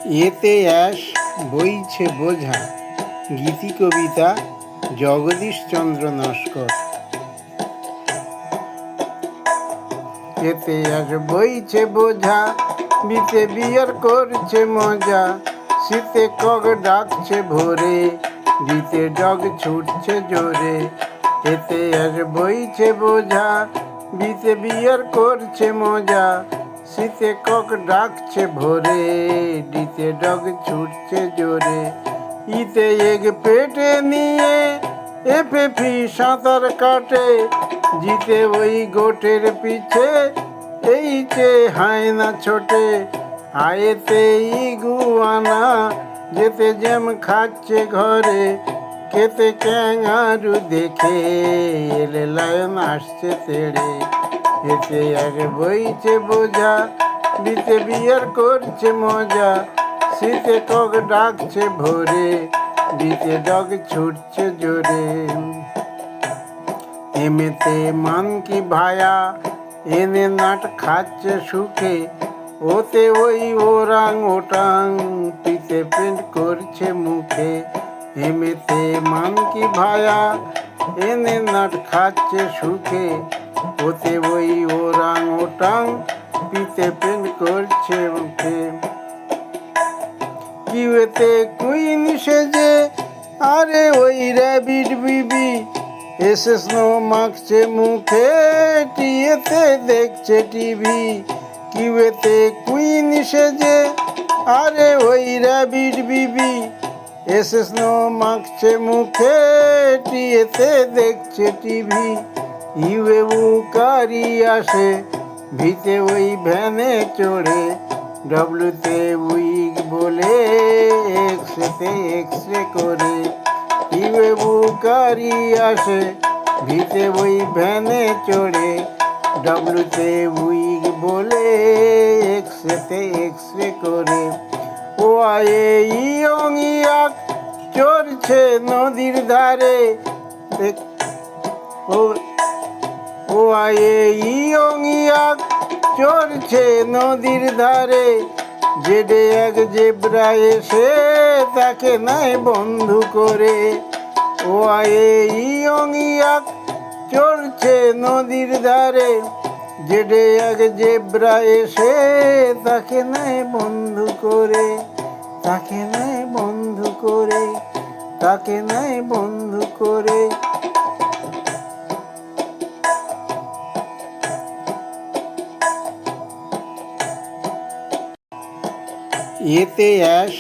এতে অ্যাশ বইছে বোঝা, গীতি কবিতা জগদীশচন্দ্র নস্কর। এতে অ্যাশ বইছে বোঝা, বিতে বিয়ার করছে মজা, শীতে কক ডাকছে ভোরে, বিতে ডগ ছুটছে জোরে। এতে অ্যাশ বইছে বোঝা, বিতে বিয়ার করছে মজা, শীতে কক ডাকছে ভোরে, ডিতে ডগ ছুটছে জোরে। ইতে এক পেটে নিয়ে এফেফি সাঁতার কাটে, জিতে ওই গোটের পিছে এই যে হায়না ছোটে। আয়েতে ইগুয়ানা যেতে জ্যাম খাচ্ছে ঘরে, খেতে ক্যাঙারু দেখে এলে লায়ন আসছে তেড়ে। এতে এক বইছে বোঝা, বিতে বিয়ার করছে মজা, শীতে কক ডাকছে ভোরে, বিতে ডগ ছুটছে জোরে। এমেতে মানকি ভায়া এনে নাট খাচ্ছে সুখে, ওতে ওই ওরাং ওটাং পিতে পেন্ট করছে মুখে। এমেতে মানকি ভায়া এনে নাট খাচ্ছে সুখে, ওতে ওই ওরাং ওটাং পিতে পেন্ট করছে মুখে। কিউতে কুইন সেজে আরে ওই র্যাবিট বিবি এসে স্নো মাখছে মুখে, টিয়েতে দেখছে টিভি। কিউতে কুইন সেজে আরে ওই র্যাবিট বিবি এসে স্নো মাখছে মুখে, টিয়েতে দেখছে টিভি। ইউএ উকারি আসে ভিতে ওই ভ্যানে চড়ে, ডব্লুতে উইক বলে এক্সেতে এক্সরে করে। ইউএ বুকারি আসে ভিতে ওই ভ্যানে চড়ে, ডব্লুতে উইক বলে এক্সেতে এক্সরে করে। ও আয়ে ইয়ং ইয়াক চড়ছে নদীর ধারে, ও আয়ে ইয়ং ইয়াক চড়ছে নদীর ধারে, জেডে এক জেব্রা এসে তাকে নাই বন্ধু করে। ও আয়ে ইয়ং ইয়াক চড়ছে নদীর ধারে, জেডে এক জেব্রা এসে তাকে নাই বন্ধু করে, তাকে নাই বন্ধু করে, তাকে নাই বন্ধু করে। এতে অ্যাশ